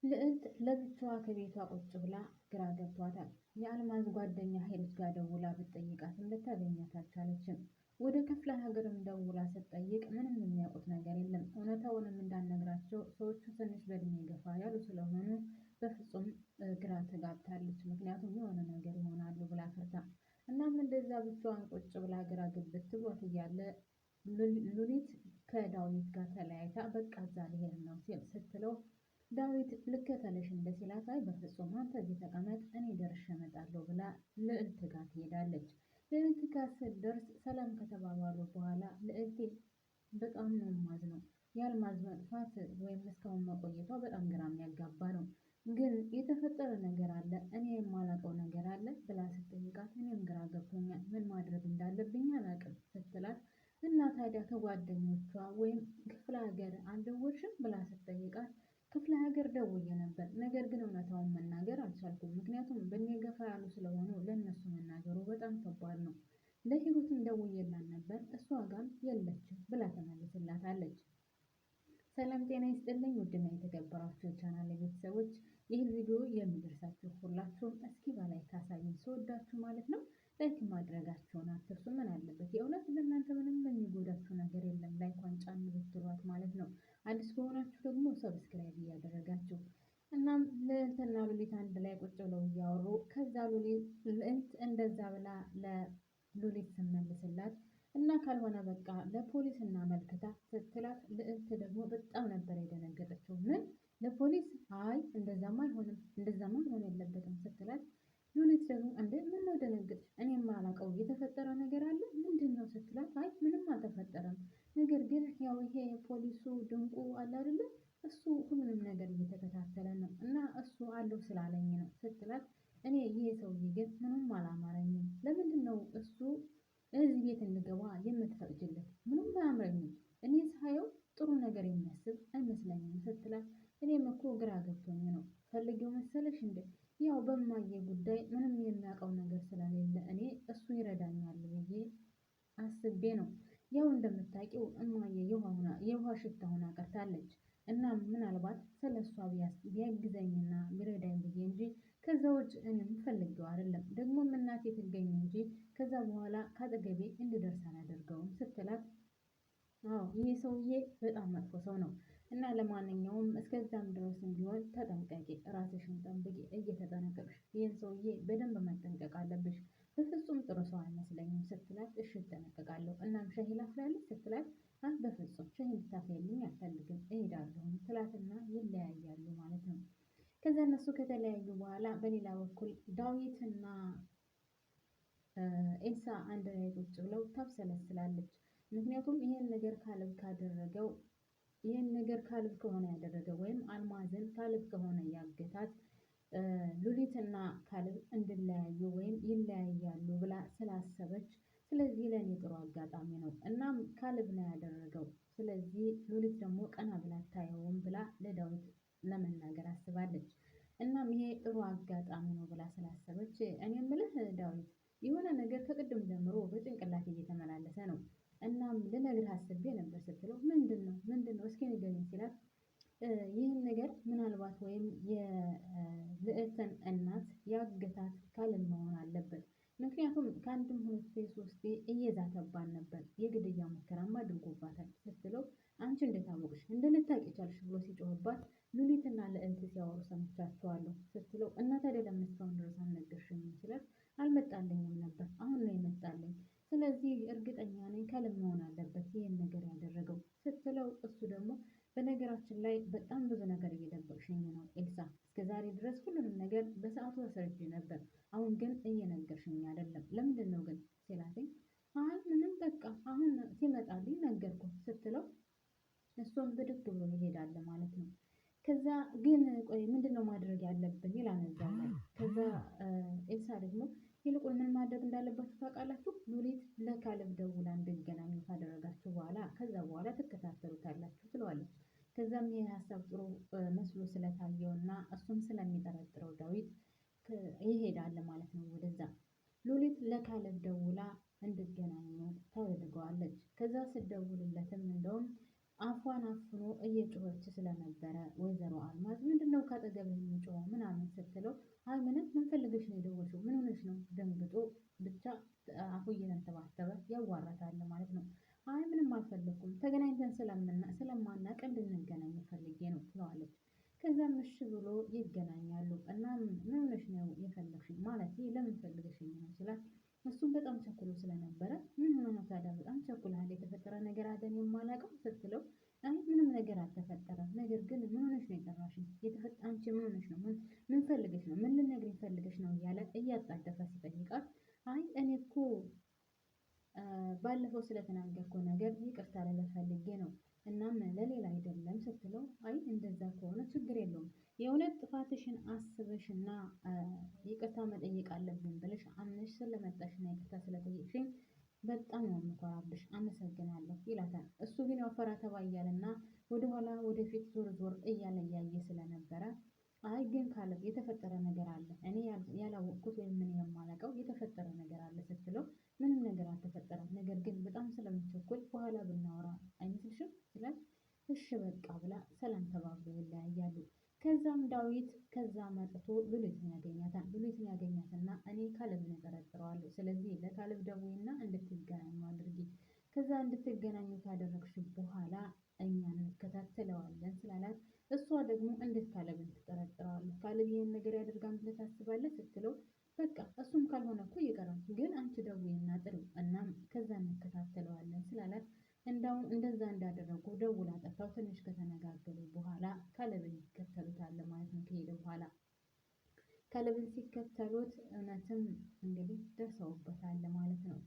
ልዕልት ለብቻዋ ከቤቷ ቁጭ ብላ ግራ ገብቷታል። የአልማዝ ጓደኛ ሄሉት ጋር ደውላ ብትጠይቃትም ልታገኛት አልቻለችም። ወደ ክፍለ ሀገርም ደውላ ስትጠይቅ ምንም የሚያውቁት ነገር የለም። እውነታውንም እንዳልነግራቸው ሰዎቹ ትንሽ በእድሜ ገፋ ያሉ ስለሆኑ በፍጹም ግራ ተጋብታለች። ምክንያቱም የሆነ ነገር ይሆናሉ ብላ ፈርታ። እናም እንደዛ ብቻዋን ቁጭ ብላ ግራ ግብት ብሏት እያለ ሉሊት ከዳዊት ጋር ተለያይታ በቃ እዛ ልሄድ ነው ስትለው ዳዊት ልከተልሽ እንደ ሲላት አይ በፍጹም አንተ እዚህ ተቀመጥ እኔ ደርሼ እመጣለሁ ብላ ልዕልት ጋር ትሄዳለች። ልዕልት ጋር ስትደርስ ሰላም ከተባባሉ በኋላ ልዕልቴ በጣም ነው የማዝነው የአልማዝ መጥፋት ወይም እስካሁን መቆየቷ በጣም ግራ የሚያጋባ ነው። ግን የተፈጠረ ነገር አለ እኔ የማላውቀው ነገር አለ ብላ ስትጠይቃት እኔም ግራ ገብቶኛል ምን ማድረግ እንዳለብኝ አላውቅም ስትላት እና ታዲያ ከጓደኞቿ ወይም ክፍለ ሀገር አልደወልሽም ብላ ስትጠይቃት ክፍለ ሀገር ደውዬ ነበር። ነገር ግን እውነታውን መናገር አልቻልኩም። ምክንያቱም በእኔ ገፋ ያሉ ስለሆኑ ለእነሱ መናገሩ በጣም ከባድ ነው። ለሂሩትም ደውዬላት ነበር እሷ ጋር የለችም ብላ ተመልስላታለች። ሰላም ጤና ይስጥልኝ ውድና የተከበራችሁ የቻናሌ ቤተሰቦች ይህን ቪዲዮ የሚደርሳችሁ ሁላችሁም እስኪ በላይ ካሳዩኝ ስወዳችሁ ማለት ነው ላይክ ማድረጋችሁን አትርሱ። ምን አለበት የእውነት ለእናንተ ምንም የሚጎዳችሁ ነገር የለም። ላይኳን ጫን ብትሏት ማለት ነው። አዲስ ከሆናችሁ ደግሞ ሰብስክራይብ እያደረጋችሁ እናም ልዕልትና ሉሊት አንድ ላይ ቁጭ ብለው እያወሩ ከዛ ልዕልት እንደዛ ብላ ለሉሊት ስመልስላት እና ካልሆነ በቃ ለፖሊስ እናመልክታ ስትላት ልዕልት ደግሞ በጣም ነበር የደነገጠችው። ምን ለፖሊስ? አይ እንደዛማ አይሆንም፣ እንደዛማ መሆን የለበትም ስትላት ሉሊት ደግሞ እንደ ምን ነው ደነገጥሽ? እኔ የማላውቀው የተፈጠረ ነገር አለ ምንድን ነው ስትላት አይ ምንም አልተፈጠረም፣ ነገር ግን ያው ይሄ ፖሊሱ ድንቁ አለ አይደለ እሱ ሁሉንም ነገር እየተከታተለ ነው እና እሱ አለው ስላለኝ ነው ስትላት እኔ ይሄ ሰውዬ ግን ምንም አላማረኝም። ለምንድን ነው እሱ እዚህ ቤት እንገባ የምትፈቅጅለት? ምንም አያምረኝም። እኔ ሳየው ጥሩ ነገር የሚያስብ አይመስለኝም ስትላት እኔም እኮ ግራ ገብቶኝ ነው ፈልጌው መሰለሽ እንደ ያው በማየ ጉዳይ ምንም የሚያውቀው ነገር ስለሌለ እኔ እሱ ይረዳኛል ብዬ አስቤ ነው። ያው እንደምታውቂው እማዬ የውሃ ሽታ ሆና ቀርታለች እና ምናልባት ስለሷ ቢያግዘኝና ቢረዳኝ ብዬ እንጂ ከዛ ውጭ እኔም ፈልጌው አይደለም። ደግሞም እናቴ ትገኝ እንጂ ከዛ በኋላ ካጠገቤ እንድደርስ አላደርገውም ስትላት አዎ ይሄ ሰውዬ በጣም መጥፎ ሰው ነው እና ለማንኛውም እስከዛም ድረስም ቢሆን ተጠንቀቂ፣ ራስሽን ጠብቂ፣ እየተጠነቀቅሽ ይህን ሰውዬ በደንብ መጠንቀቅ አለብሽ። በፍጹም ጥሩ ሰው አይመስለኝም ስትላት እሺ እጠነቀቃለሁ። እናም ሻሂ ላፍላለች ስትላት አይ በፍጹም ሻሂ እንድታፈይልኝ አልፈልግም እሄዳለሁ ትላትና ይለያያሉ ማለት ነው። ከዛ እነሱ ከተለያዩ በኋላ በሌላ በኩል ዳዊትና ኤልሳ አንድ ላይ ቁጭ ብለው ታብሰለስላለች። ምክንያቱም ይህን ነገር ካሌብ ከሆነ ያደረገው ወይም አልማዝን ካሌብ ከሆነ ያገታት ሉሊትና ካሌብ እንዲለያዩ ወይም ይለያያሉ ብላ ስላሰበች ስለዚህ ለእኔ ጥሩ አጋጣሚ ነው እናም ካሌብ ነው ያደረገው ስለዚህ ሉሊት ደግሞ ቀና ብላ አታየውም ብላ ለዳዊት ለመናገር አስባለች። እናም ይሄ ጥሩ አጋጣሚ ነው ብላ ስላሰበች እኔ የምልህ ዳዊት የሆነ ነገር ከቅድም ጀምሮ በጭንቅላት እየተመላለሰ ነው እናም ልነግርህ አስቤ ነበር ስትለው ምንድነው እስኪ ንገሪኝ ሲላት ይህን ነገር ምናልባት ወይም የልዕልትን እናት ያገታት ካሌብ መሆን አለበት። ምክንያቱም ከአንድም ሁለቴ ሶስቴ እየዛተባን ነበር የግድያ ሙከራም አድርጎባታል ስትለው አንቺ እንዴት አወቅሽ እንደ ልታውቂ ቻልሽ ብሎ ሲጮህባት ሉሊትና ልዕልት ሲያወሩ ሰምቻቸዋለሁ ስትለው እና ታዲያ ለምን እስካሁን ድረስ አልነገርሽኝም ሲላት አልመጣልኝም ነበር አሁን ነው የመጣልኝ ስለዚህ እርግጠኛ ነኝ ካሌብ መሆን አለበት ይህን ነገር ያደረገው ስትለው እሱ ደግሞ በነገራችን ላይ በጣም ብዙ ነገር እየደበቅሽኝ ነው ኤልሳ፣ እስከዛሬ ድረስ ሁሉንም ነገር በሰዓቱ አስረጅ ነበር፣ አሁን ግን እየነገርሽኝ አይደለም ለምንድን ነው ግን ሲላትኝ አይ ምንም በቃ አሁን ሲመጣልኝ ነገርኩ ስትለው እሱም ብድግ ብሎ ይሄዳል ማለት ነው። ከዛ ግን ቆይ ምንድነው ማድረግ ያለብን ይላል እዛው ላይ። ከዛ ኤልሳ ደግሞ ይልቁን ምን ማድረግ እንዳለባችሁ ታውቃላችሁ? ሉሊት ለካሌብ ደውላ እንዲገናኙ ካደረጋችሁ በኋላ ከዛ በኋላ ትከታተሉታላችሁ ትለዋለች። ከዛም ይህ ሀሳብ ጥሩ መስሎ ስለታየውና እሱም ስለሚጠረጥረው ዳዊት ይሄዳል ማለት ነው ወደዛ። ሉሊት ለካሌብ ደውላ እንዲገናኙ ታደርገዋለች። ከዛ ስትደውልለትም እንደውም አፏን አፍኖ እየጮኸች ስለነበረ ወይዘሮ አልማዝ ምንድነው አጠገብህ የሚጮኸው ምናምን ስትለው አይ ምንም ምን ፈልገሽ ነው የደወልሽው? ምን ሆነሽ ነው? ደንግጦ ብቻ አፉ እየተንተባተበ ያዋራታል ማለት ነው። አይ ምንም አልፈለኩም ተገናኝተን ስለማናቅ እንድንገናኝ ፈልጌ ነው ትለዋለች። ከዛም እሺ ብሎ ይገናኛሉ። እናም ምን ሆነሽ ነው የፈለግሽኝ ማለት ለምን ፈልገሽኝ ነው ሲላት እሱም በጣም ቸኩሎ ስለነበረ ምን ሆነ ነው ታዲያ በጣም ቸኩለሃል የተፈጠረ ነገር አለ እኔ የማላውቀው ስትለው አይ ምንም ነገር አልተፈጠረም ነገር ግን ምን ሆነሽ ነው የጠራሽኝ አንቺ ምን ሆነሽ ነው ምን ፈልገሽ ነው ምን ልነግሪኝ ፈልገሽ ነው እያለ እያጣደፈ ሲጠይቃት አይ እኔ እኮ ባለፈው ስለተናገርኩ ነገር ይቅርታ ልልህ ፈልጌ ነው እናም ለሌላ አይደለም ስትለው አይ እንደዛ ከሆነ ችግር የለውም የእውነት ጥፋትሽን አስበሽና ይቅርታ መጠየቅ አለብኝ ብለሽ አምነሽ ስለመጣሽና ይቅርታ ስለጠየቅሽኝ በጣም ነው የምኮራብሽ አመሰግናለሁ ይላታል። እሱ ግን ያው ፈራ ተባ እያለና ወደኋላ ወደፊት ዞር ዞር እያለ እያየ ስለነበረ አይ ግን ካሌብ የተፈጠረ ነገር አለ እኔ ያላወቅኩት ወይም ምን የማላውቀው የተፈጠረ ነገር አለ ስትለው ምንም ነገር አልተፈጠረም ነገር ግን በጣም ስለምቸኩል በኋላ ብናወራ አይመስልሽም ይላል። እሺ በቃ ብላ ሰላም ተባብለው ይለያያሉ። ከዛም ዳዊት ከዛ መጥቶ ሉሊትን ያገኛታል። ሉሊትን ያገኛትና እኔ ካሌብን እጠረጥረዋለሁ ስለዚህ ለካሌብ ደውይና እንድትገናኙ አድርጊ ከዛ እንድትገናኙ ካደረግሽ በኋላ እኛ እንከታተለዋለን ስላላት እሷ ደግሞ እንዴት ካሌብን ትጠረጥረዋለህ? ካሌብ ይሄን ነገር ያደርጋል ብለህ ታስባለህ? ስትለው በቃ እሱም ካልሆነ እኮ ይቀራል ግን አንቺ ደውይና ጥሪው እናም ከዛ እንከታተለዋለን ስላላት እንዳውም እንደዛ እንዳደረጉ ደውላ ጠርታው ትንሽ ከተነጋገሩ በኋላ ካሌብን ይከተሉታል ማለት ነው። ከሄደ በኋላ ካሌብን ሲከተሉት እውነትም እንግዲህ ደርሰውበታል ማለት ነው።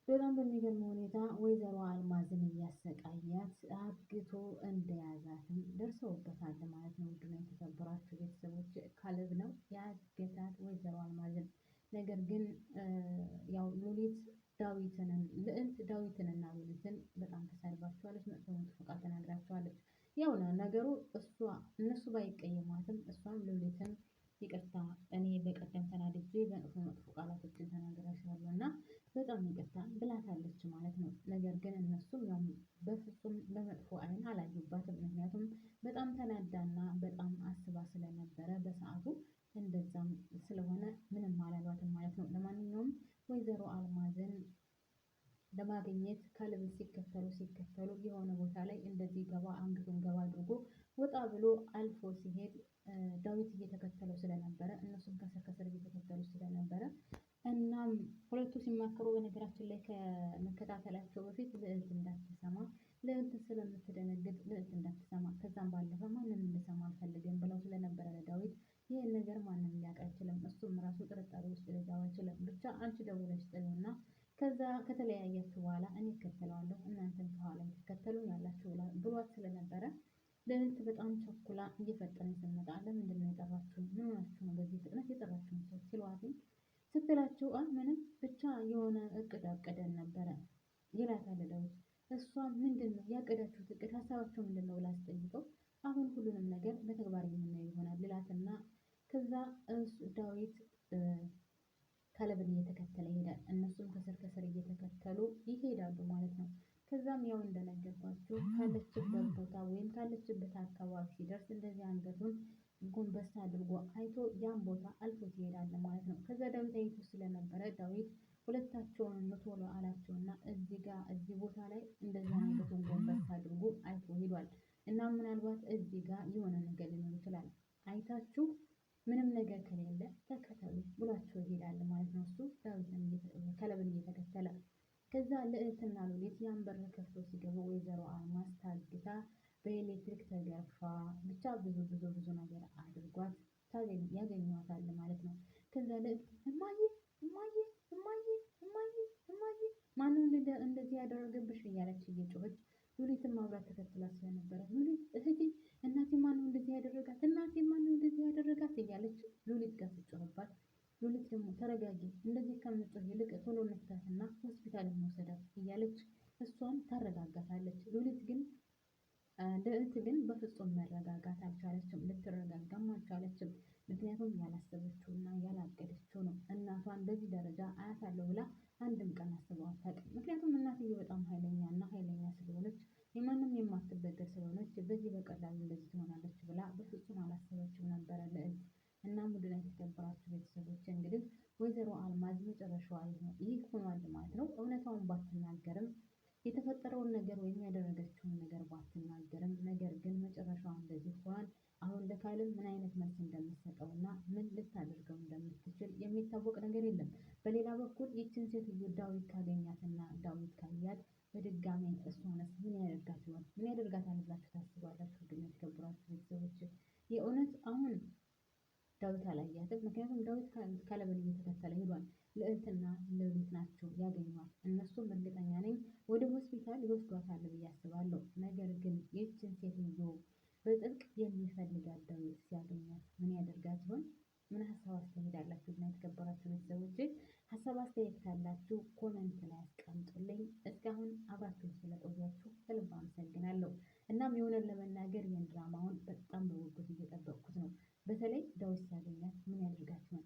በጣም በሚገርም ሁኔታ ወይዘሮ አልማዝን እያሰቃያት አግቶ እንደያዛትም ደርሰውበታል ማለት ነው። ውድና የተከበራችሁ ቤተሰቦች ካሌብ ነው ያገታት ወይዘሮ አልማዝን። ነገር ግን ያው ሉሊት ልዕልት ዳዊትንና ሉሊትን በጣም ተሳድባቸዋለች። መጥፎ መጥፎ ቃል ተናግራቸዋለች። ያው ነው ነገሩ እነሱ ባይቀየሟትም እሷም ሉሊትን ይቅርታ እኔ በቀደም ተናድጄ በመጥፎ መጥፎ ቃላቶችን ተናግራሻለሁ እና በጣም ይቅርታ ብላታለች ማለት ነው። ነገር ግን እነሱም ያው በፍጹም በመጥፎ አይን አላዩባትም። ምክንያቱም በጣም ተናዳና በጣም አስባ ስለነበረ በሰዓቱ እንደዛም ስለሆነ ምንም አላሏትም ማለት ነው። ለማንኛውም ወይዘሮ አልማዝን ለማግኘት ካሌብን ሲከተሉ የሆነ ቦታ ላይ እንደዚህ አንገቱን ገባ አድርጎ ወጣ ብሎ አልፎ ሲሄድ ዳዊት እየተከተለው ስለነበረ እነሱም ከስር ከስር እየተከተሉ ስለነበረ እናም ሁለቱ ሲማከሩ በነገራችን ላይ ከመከታተላቸው በፊት ልዕልት እንዳትሰማ ልዕልት ስለምትደነግጥ ልዕልት እንዳትሰማ ከዛም ባለፈ ማንም እንዲሰማ አልፈልግም ብለው ስለነበረ ለዳዊት ይህን ነገር ማንም ሊያውቅ አይችልም እሱም ራሱ ጥርጣሬ ውስጥ ሊገባ አይችልም ብቻ አንቺ ደውለሽ ጥሪውና ከዛ ከተለያያችሁ በኋላ እኔ እከተለዋለሁ እናንተም ከኋላ ትከተሉኛላችሁ ብሏት ስለነበረ ልዕልት በጣም ቸኩላ እየፈጠነች ስትመጣ ለምንድን ነው የጠራችሁኝ? ምን ሆናችሁ ነው በዚህ ፍጥነት የጠራችሁኝ ሰው ሲሏትኝ ስትላቸው ምንም ብቻ የሆነ እቅድ አቅደን ነበረ ይላታል ዳዊት። እሷም ምንድን ነው ያቀዳችሁት እቅድ ሀሳባቸው ምንድን ነው ብላ ስትጠይቀው አሁን ሁሉንም ነገር በተግባር የምናየው ይሆናል ይላትና ከዛ ዳዊት ካሌብን እየተከተለ ይሄዳል። እነሱም ከስር ከስር እየተከተሉ ይሄዳሉ ማለት ነው። ከዛም ያው እንደነገርኳችሁ ካለችበት ቦታ ወይም ካለችበት አካባቢ ሲደርስ እንደዚህ አንገቱን ጎንበስ አድርጎ አይቶ ያን ቦታ አልፎት ይሄዳል ማለት ነው። ከዛ ዳዊት አይቶ ስለነበረ ዳዊት ሁለታቸውን ቶሎ አላቸውና እዚህ ቦታ ላይ እንደዚህ አንገቱን ጎንበስ አድርጎ አይቶ ሄዷል እና ምናልባት እዚህ ጋር የሆነ ነገር ሊኖር ይችላል አይታችሁ ምንም ነገር ከሌለ ተከተሉ ብሏቸው ይሄዳል ማለት ነው። እሱ ካሌብን እየተከተለ ከዛ ልዕልትና ሉሊት ያን በር ከፍተው ሲገቡ ወይዘሮ አልማዝ ታግታ በኤሌክትሪክ ተገርፋ ብቻ ብዙ ነገር አድርጓት ያገኟታል ማለት ነው። ከዛ ልዕልት እማዬ እማዬ እማዬ እማዬ እማዬ ማነው እንደዚህ ያደረገብሽ እያለች እየጮኸች ሉሊትን ማብራት ተከትላ ስለነበረ ሉሊት እህቴ እናቴ ማነው እንደዚህ ያደረጋት እናቴ ማነው እንደዚህ ያደረጋት እያለች ሉሊት ጋር ስትጮህባት ሉሊት ደግሞ ተረጋጊ እንደዚህ ከምትጮህ ይልቅ ቶሎ እንፍታትና ሆስፒታል እንወስዳት እያለች እሷን ታረጋጋታለች። ልዕልት ግን በፍጹም መረጋጋት አልቻለችም። ልትረጋጋም አልቻለችም። ምክንያቱም ያላሰበችውና ያላቀደችው ነው። እናቷን በዚህ ደረጃ አያታለሁ ብላ አንድም ቀን አስበው አታውቅም። ምክንያቱም እናትዬ በጣም ኃይለኛ ስለሆነች የማንም የማትበገር ስለሆነች በዚህ በቀላሉ እንደዚህ ትሆናለች ብላ በፍጹም አላሰበችም ነበረ ልዕልት። እናም ውድና የተከበራችሁ ቤተሰቦች እንግዲህ ወይዘሮ አልማዝ መጨረሻዋ ይህ ሆኗል ማለት ነው። እውነታውን ባትናገርም የተፈጠረውን ነገር ወይም ያደረገችውን ነገር ባትናገርም ነገር ግን መጨረሻዋ እንደዚህ ሆኗል። አሁን ለካሌብ ምን አይነት መልስ እንደምትሰጠው እና ምን ልታደርገው እንደምትችል የሚታወቅ ነገር የለም። በሌላ በኩል ይችን ሴትዮ ዳዊት ካገኛትና ዳዊት ካያት በድጋሚ እሷንስ ምን ያደርጋት ይሆን? ምን ያደርጋታል ብላችሁ ታስባላችሁ? ግን የተከበራችሁ ቤተሰቦች የእውነት አሁን ዳዊት አላያትም። ምክንያቱም ዳዊት ካሌብን እየተከተለ ሄዷል። ልዕልትና ሉሊት ናቸው ያገኟት። እነሱም እርግጠኛ ነኝ ወደ ሆስፒታል ይወስዷታል ብዬ አስባለሁ። ነገር ግን ይህችን ሴትዮ በጥብቅ የሚፈልጋት ዳዊት ሲያገኛት ምን ያደርጋት ይሆን? ምን ሀሳብ አስተያየት አላችሁ? እና የተከበራችሁ ቤተሰቦች ሀሳብ አስተያየት ካላችሁ ኮመንት ላይ አስቀምጡልኝ። እስካሁን አብራችሁ ስለቆያችሁ ከልብ አመሰግናለሁ። እናም የሆነን ለመናገር ይህን ድራማውን በጣም በጉጉት እየጠበቅኩት ነው። በተለይ ዳዊት ሲያገኛት ምን ያደርጋት ይሆን?